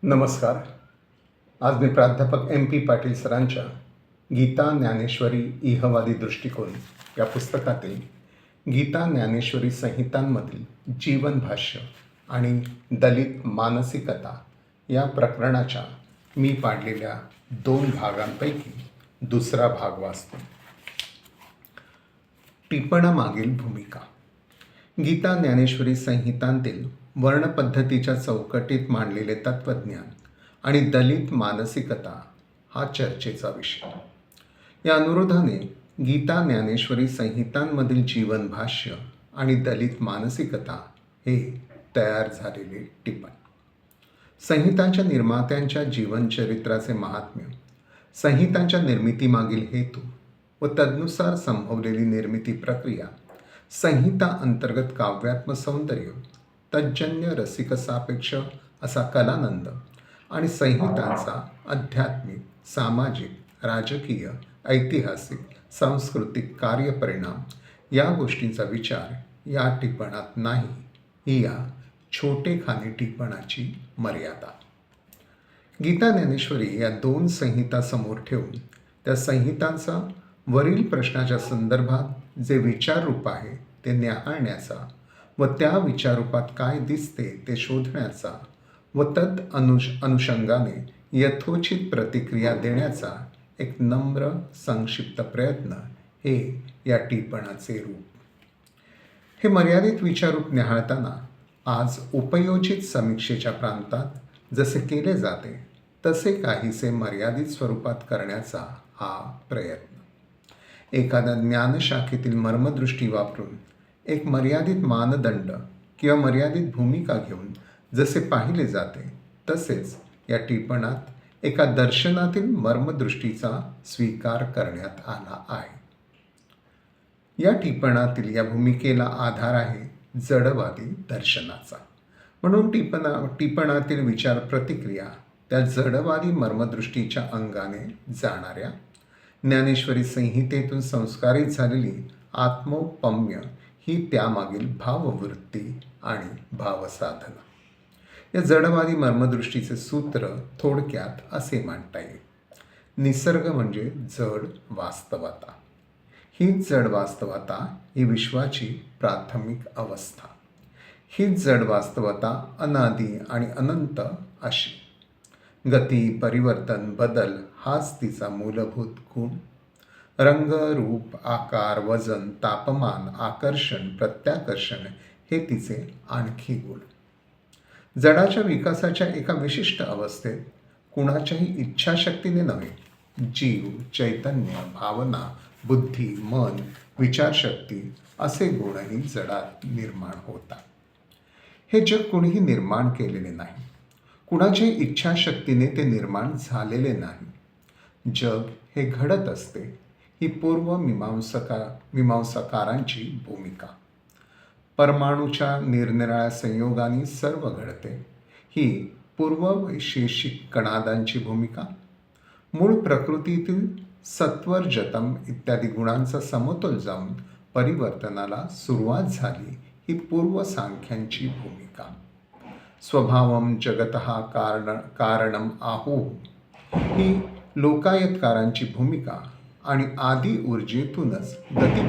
नमस्कार. आज मी प्राध्यापक MP पाटील सरांच्या गीता ज्ञानेश्वरी इहवादी दृष्टिकोन या पुस्तकातील गीता ज्ञानेश्वरी संहितांमधील जीवन भाष्य आणि दलित मानसिकता या प्रकरणाच्या मी पाडलेल्या 2 भागांपैकी दुसरा भाग वाचतो. टिपणामागील भूमिका. गीता ज्ञानेश्वरी संहितांतील वर्णपद्धतीच्या चौकटीत मांडलेले तत्त्वज्ञान आणि दलित मानसिकता हा चर्चेचा विषय. या अनुरोधाने गीता ज्ञानेश्वरी संहितांमधील जीवन भाष्य आणि दलित मानसिकता हे तयार झालेले टिपण. संहितांच्या निर्मात्यांच्या जीवनचरित्राचे महात्म्य, संहितांच्या निर्मितीमागील हेतू व तदनुसार संभवलेली निर्मिती प्रक्रिया, संहिता अंतर्गत काव्यात्म सौंदर्य, तज्जन्य रसिक सापेक्ष असा कलानंद आणि संहितांचा आध्यात्मिक, सामाजिक, राजकीय, ऐतिहासिक, सांस्कृतिक कार्यपरिणाम या गोष्टींचा विचार या टिपणात नाही, ही या छोटेखानी टिपणाची मर्यादा. गीता ज्ञानेश्वरी या 2 संहिता समोर ठेवून त्या संहितांचा वरील प्रश्नाच्या संदर्भात जे विचाररूप आहे ते न्याहाळण्याचा व त्या विचाररूपात काय दिसते ते शोधण्याचा व तद अनुषंगाने यथोचित प्रतिक्रिया देण्याचा एक नम्र संक्षिप्त प्रयत्न हे या टिपणाचे रूप. हे मर्यादित विचाररूप न्याहाळताना आज उपयोजित समीक्षेच्या प्रांतात जसे केले जाते तसे काहीसे मर्यादित स्वरूपात करण्याचा हा प्रयत्न. एखाद्या ज्ञानशाखेतील मर्मदृष्टी वापरून एक मर्यादित मानदंड किंवा मर्यादित भूमिका घेऊन जसे पाहिले जाते तसेच या टिपणात एका दर्शनातील मर्मदृष्टीचा स्वीकार करण्यात आला आहे. या टिपणातील या भूमिकेला आधार आहे जडवादी दर्शनाचा. म्हणून टिपणातील विचार प्रतिक्रिया त्या जडवादी मर्मदृष्टीच्या अंगाने जाणाऱ्या, ज्ञानेश्वरी संहितेतून संस्कारित झालेली आत्मौपम्य ही त्यामागील भाववृत्ती आणि भावसाधना. या जडवादी मर्मदृष्टीचे सूत्र थोडक्यात असे मांडता येईल. निसर्ग म्हणजे जड वास्तवता. हीच जड वास्तवता ही विश्वाची प्राथमिक अवस्था. हीच जड वास्तवता अनादी आणि अनंत अशी. गती, परिवर्तन, बदल हाच तिचा मूलभूत गुण. रंग, रूप, आकार, वजन, तापमान, आकर्षण, प्रत्याकर्षण हे तिचे आणखी गुण. जडाच्या विकासाच्या एका विशिष्ट अवस्थेत कुणाच्याही इच्छाशक्तीने नव्हे, जीव, चैतन्य, भावना, बुद्धी, मन, विचारशक्ती असे गुणही जडात निर्माण होतात. हे जग कुणीही निर्माण केलेले नाही. कुणाच्याही इच्छाशक्तीने ते निर्माण झालेले नाही. जग हे घडत असते, ही मीमांसाकारांची भूमिका. परमाणूच्या निरनिराळ्या संयोगाने सर्व घडते, ही पूर्ववैशेषिक कणादांची भूमिका. मूळ प्रकृतीतील सत्वर, जतम इत्यादी गुणांचा समतोल जाऊन परिवर्तनाला सुरुवात झाली, ही पूर्वसांख्यांची भूमिका. स्वभावम जगतः कारणम आहुः ही लोकायतकारांची भूमिका आणि आदी ऊर्जेतूनच गती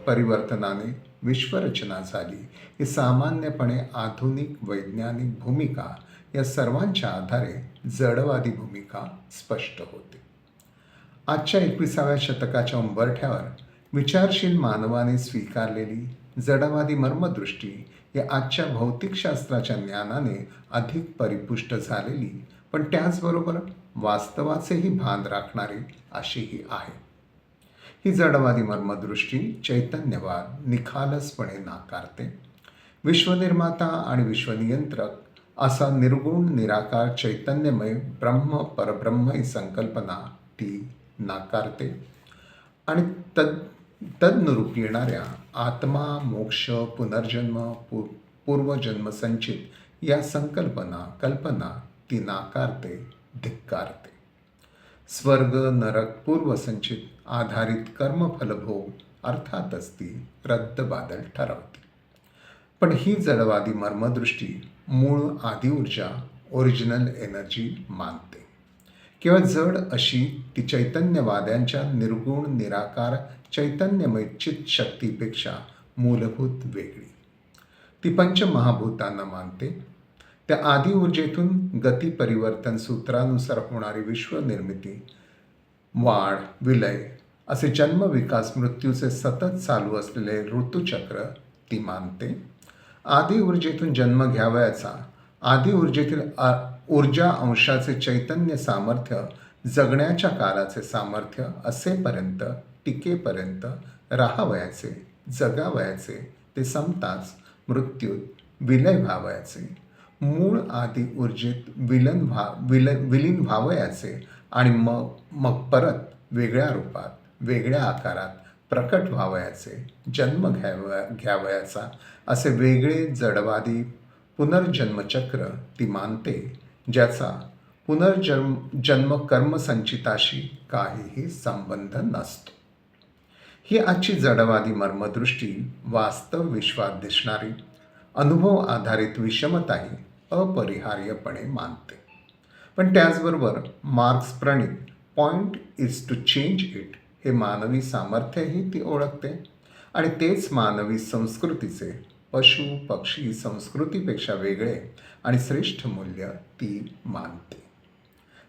परिवर्तनाने विश्वरचना झाली, ही सामान्यपणे आधुनिक वैज्ञानिक भूमिका. या सर्वांच्या आधारे जडवादी भूमिका स्पष्ट होते. आजच्या 21व्या शतकाच्या उंबरठ्यावर विचारशील मानवाने स्वीकारलेली जडवादी मर्मदृष्टी या आजच्या भौतिकशास्त्राच्या ज्ञानाने अधिक परिपुष्ट झालेली, पण त्याचबरोबर वास्तवाचेही भान राखणारी अशीही आहे. ही जडवादी मर्मदृष्टी चैतन्यवाद निखालसपणे नाकारते. विश्वनिर्माता आणि विश्वनियंत्रक असा निर्गुण निराकार चैतन्यमय ब्रह्म परब्रह्म ही संकल्पना ती नाकारते आणि तदनुरूप येणाऱ्या आत्मा, मोक्ष, पुनर्जन्म, पूर्वजन्म संचित या कल्पना ती नाकारते, धिक्कारते. स्वर्ग, नरक, पूर्वसंचित आधारित कर्मफलभोग अर्थातच ती रद्दबादल ठरवते. पण ही जडवादी मर्मदृष्टी मूळ आदिऊर्जा ओरिजिनल एनर्जी मानते. केवळ जड अशी ती चैतन्यवाद्यांच्या निर्गुण निराकार चैतन्यमय चित शक्तीपेक्षा मूलभूत वेगळी. ती पंचमहाभूतांना मानते. त्या आदी ऊर्जेतून गती परिवर्तन सूत्रानुसार होणारी विश्वनिर्मिती, वाढ, विलय असे जन्म विकास मृत्यूचे सतत चालू असलेले ऋतुचक्र ती मानते. आदी ऊर्जेतून जन्म घ्यावयाचा, आदी ऊर्जेतील ऊर्जा अंशाचे चैतन्य सामर्थ्य जगण्याच्या कालाचे सामर्थ्य असेपर्यंत, टिकेपर्यंत राहावयाचे, जगावयाचे, ते संपताच मृत्यूत विलय व्हावयाचे, मूळ आदी ऊर्जेत विलीन व्हावयाचे आणि मग परत वेगळ्या रूपात, वेगळ्या आकारात प्रकट व्हावयाचे, जन्म घ्यावयाचा असे वेगळे जडवादी पुनर्जन्मचक्र ती मानते, ज्याचा पुनर्जन्म कर्मसंचिताशी काहीही संबंध नसतो. ही आजची जडवादी मर्मदृष्टी वास्तव विश्वात दिसणारी अनुभव आधारित विषमताही अपरिहार्यपणे मानते. पण त्याचबरोबर मार्क्स प्रणित point is to change it हे मानवी सामर्थ्यही ती ओळखते आणि तेच मानवी संस्कृतीचे पशु पक्षी संस्कृतीपेक्षा वेगळे आणि श्रेष्ठ मूल्य ती मानते.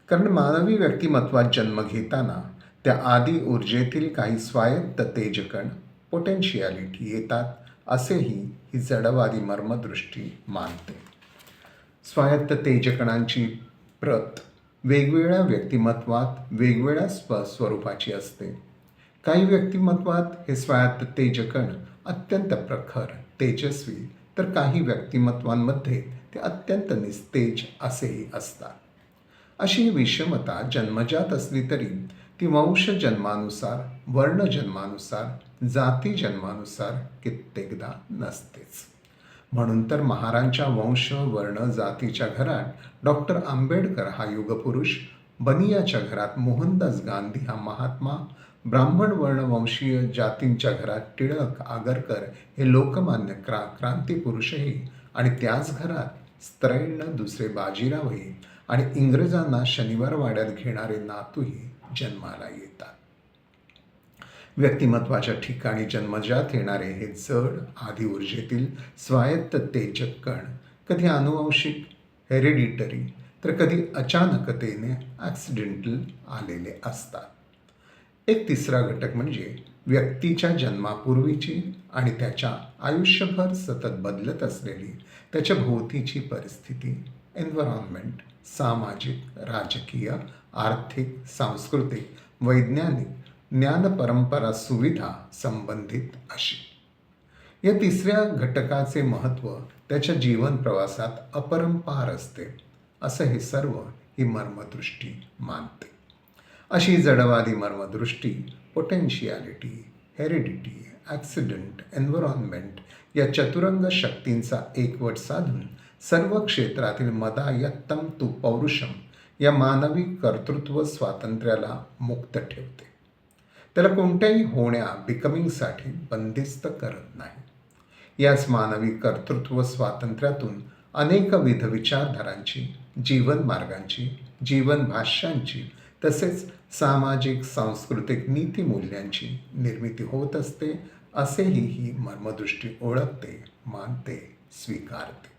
कारण मानवी व्यक्तिमत्वात जन्म घेताना त्या आदी ऊर्जेतील काही स्वायत्त तेजकण पोटेन्शियालिटी येतात असेही ही जडवादी मर्मदृष्टी मानते. स्वायत्त तेजकणांची प्रत वेगवेगळ्या व्यक्तिमत्वात वेगवेगळ्या स्वरूपाची असते. काही व्यक्तिमत्वात हे स्वायत्त तेजकण अत्यंत प्रखर, तेजस्वी, तर काही व्यक्तिमत्वांमध्ये ते अत्यंत निस्तेज असेही असतात. अशी ही विषमता जन्मजात असली तरी ती वंश जन्मानुसार, वर्ण जन्मानुसार, जाती जन्मानुसार कित्येकदा नसतेच. म्हणून तर महारांच्या वंश वर्ण जातीच्या घरात डॉक्टर आंबेडकर हा युगपुरुष, बनियाच्या घरात मोहनदास गांधी हा महात्मा, ब्राह्मण वर्णवंशीय जातींच्या घरात टिळक, आगरकर हे लोकमान्य क्रांतिपुरुषही आणि त्याच घरात स्त्रैण दुसरे बाजीरावही आणि इंग्रजांना शनिवार वाड्यात घेणारे नातूही जन्माला येतात. व्यक्तिमत्वाच्या ठिकाणी जन्मजात येणारे हे जड आदी ऊर्जेतील स्वायत्त तेजक कण कधी आनुवंशिक हेरिडिटरी तर कधी अचानकतेने ॲक्सिडेंटल आलेले असतात. एक तिसरा घटक म्हणजे व्यक्तीच्या जन्मापूर्वीची आणि त्याच्या आयुष्यभर सतत बदलत असलेली त्याच्या भोवतीची परिस्थिती, एन्व्हायरमेंट, सामाजिक, राजकीय, आर्थिक, सांस्कृतिक, वैज्ञानिक, ज्ञानपरंपरा, सुविधा संबंधित अशी. या तिसऱ्या घटकाचे महत्त्व त्याच्या जीवन प्रवासात अपरंपार असते असं हे सर्व ही मर्मदृष्टी मानते. अशी जडवादी मर्मदृष्टी पोटेन्शियालिटी, हेरिडिटी, ॲक्सिडेंट, एन्व्हायरमेंट या चतुरंग शक्तींचा एकवट साधून सर्व क्षेत्रातील मदा यत्तम तू पौरुषम या मानवी कर्तृत्व स्वातंत्र्याला मुक्त ठेवते. त्याला कोणत्याही बिकमिंगसाठी बंदिस्त करत नाही. याच मानवी कर्तृत्व स्वातंत्र्यातून अनेकविध विचारधारांची, जीवनमार्गांची, जीवन भाष्यांची तसेच सामाजिक सांस्कृतिक नीतिमूल्यांची निर्मिती होत असते असेही ही मर्मदृष्टी ओळखते, मानते, स्वीकारते.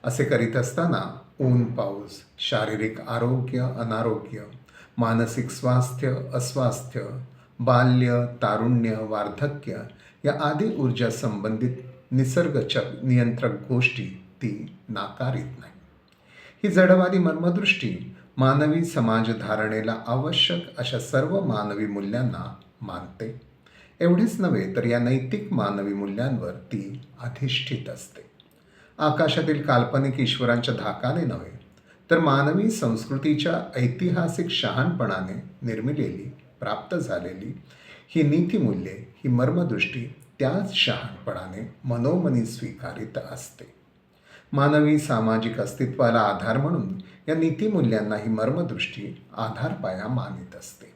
असे करीत असताना ऊन पाऊस, शारीरिक आरोग्य अनारोग्य, मानसिक स्वास्थ्य अस्वास्थ्य, बाल्य तारुण्य वार्धक्य या आदी ऊर्जा संबंधित नियंत्रक गोष्टी ती नाकारीत नाही. ही जडवादी मर्मदृष्टी मानवी समाजधारणेला आवश्यक अशा सर्व मानवी मूल्यांना मानते. एवढेच नव्हे तर या नैतिक मानवी मूल्यांवर ती अधिष्ठित असते. आकाशातील काल्पनिक ईश्वरांच्या धाकाने नव्हे तर मानवी संस्कृतीच्या ऐतिहासिक शहाणपणाने निर्मिलेली, प्राप्त झालेली ही नीतिमूल्ये, ही मर्मदृष्टी त्याच शहाणपणाने मनोमनी स्वीकारित असते. मानवी सामाजिक अस्तित्वाला आधार म्हणून या नीतिमूल्यांना ही मर्मदृष्टी आधारपाया मानित असते.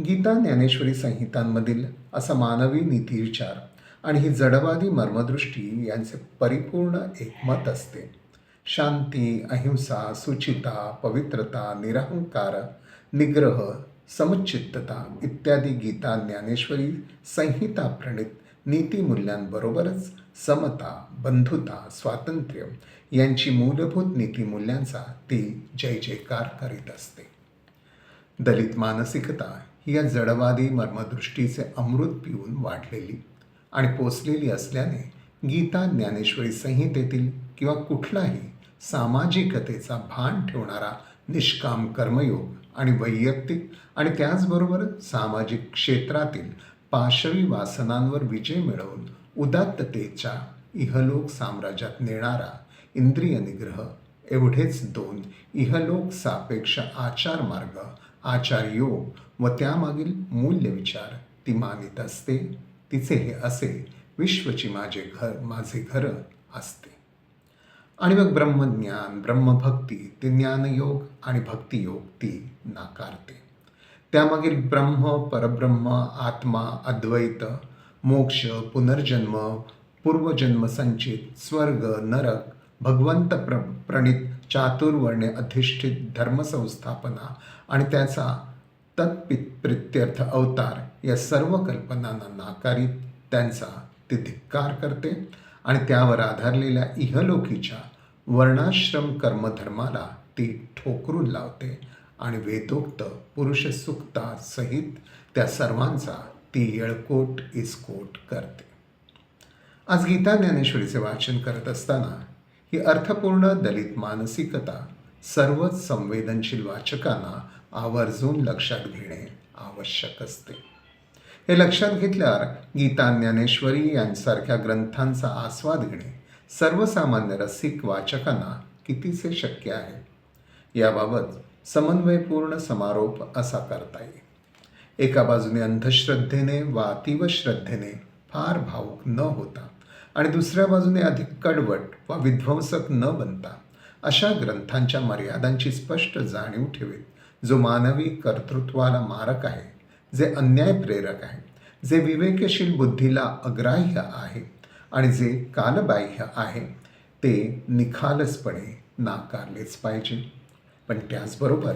गीता, ज्ञानेश्वरी संहितांमधील असा मानवी नीतिविचार आणि ही जडवादी मर्मदृष्टी यांचे परिपूर्ण एकमत असते. शांती, अहिंसा, सुचिता, पवित्रता, निरहंकार, निग्रह, समचित्तता इत्यादी गीता ज्ञानेश्वरी संहिता प्रणित नीतिमूल्यांबरोबरच समता, बंधुता, स्वातंत्र्य यांची मूलभूत नीतिमूल्यांचा ती जय जयकार करीत असते. दलित मानसिकता ही या जडवादी मर्मदृष्टीचे अमृत पिऊन वाढलेली आणि पोचलेली असल्याने गीता ज्ञानेश्वरी संहितेतील किंवा कुठलाही सामाजिकतेचा भान ठेवणारा निष्काम कर्मयोग आणि वैयक्तिक आणि त्याचबरोबर सामाजिक क्षेत्रातील पाशवी वासनांवर विजय मिळवून उदात्ततेच्या इहलोक साम्राज्यात नेणारा इंद्रिय निग्रह एवढेच दोन इहलोक सापेक्ष आचार मार्ग, आचार योग व त्यामागील मूल्य विचार ती मानित असते. तिचे हे असे विश्वची माझे घर असते. आणि मग ब्रह्मज्ञान, ब्रह्मभक्ती, ते ज्ञानयोग आणि भक्तियोग ती नाकारते. त्यामागील ब्रह्म, परब्रह्म, आत्मा, अद्वैत, मोक्ष, पुनर्जन्म, पूर्वजन्म संचित, स्वर्ग, नरक, भगवंत प्रणित चातुर्वर्ण्य अधिष्ठित धर्मसंस्थापना आणि त्याचा तत्प्रित्यर्थ अवतार या सर्व कल्पनांना नाकारीत त्यांचा ती धिक्कार करते आणि त्यावर आधारलेल्या इहलोकीच्या वर्णाश्रम कर्मधर्माला ती ठोकरून लावते आणि वेदोक्त पुरुष सुक्ता सहित त्या सर्वांचा ती येळकोट इस्कोट करते. आज गीता ज्ञानेश्वरीचे वाचन करत असताना ही अर्थपूर्ण दलित मानसिकता सर्वच संवेदनशील वाचकांना आवर्जून लक्षात घेणे आवश्यक असते. हे लक्षात घेतल्यावर गीता ज्ञानेश्वरी यांसारख्या ग्रंथांचा आस्वाद घेणे सर्वसामान्य रसिक वाचकांना कितीसे शक्य आहे याबाबत समन्वयपूर्ण समारोप असा करता येईल. एका बाजूने अंधश्रद्धेने वा अतीव श्रद्धेने फार भावुक न होता आणि दुसऱ्या बाजूने अधिक कडवट वा विध्वंसक न बनता अशा ग्रंथांच्या मर्यादांची स्पष्ट जाणीव ठेवीत जो मानवी कर्तृत्वाला मारक आहे, जे अन्याय प्रेरक आहे, जे विवेकशील बुद्धीला अग्राह्य आहे आणि जे कालबाह्य आहे ते निखालसपणे नाकारलेच पाहिजे. पण त्याचबरोबर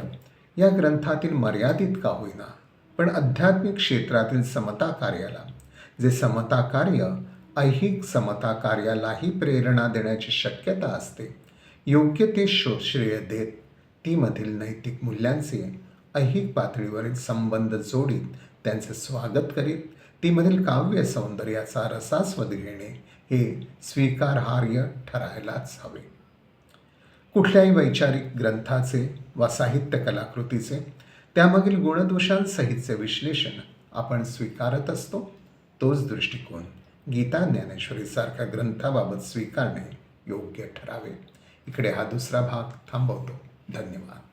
या ग्रंथातील मर्यादित का होईना पण आध्यात्मिक क्षेत्रातील समता कार्याला, जे समता कार्य ऐहिक समता कार्यालाही प्रेरणा देण्याची शक्यता असते, योग्य ते श्रेय देत तीमधील नैतिक मूल्यांचे ऐहिक पातळीवरील संबंध जोडीत त्यांचे स्वागत करीत तीमधील काव्य सौंदर्याचा रसास्वाद घेणे हे स्वीकारार्ह ठरायलाच हवे. कुठल्याही वैचारिक ग्रंथाचे वा साहित्य कलाकृतीचे त्यामागील गुणदोषांसहितचे विश्लेषण आपण स्वीकारत असतो. तोच दृष्टिकोन गीता ज्ञानेश्वरीसारख्या ग्रंथाबाबत स्वीकारणे योग्य ठरावे. इकडे हा दुसरा भाग थांबवतो. धन्यवाद.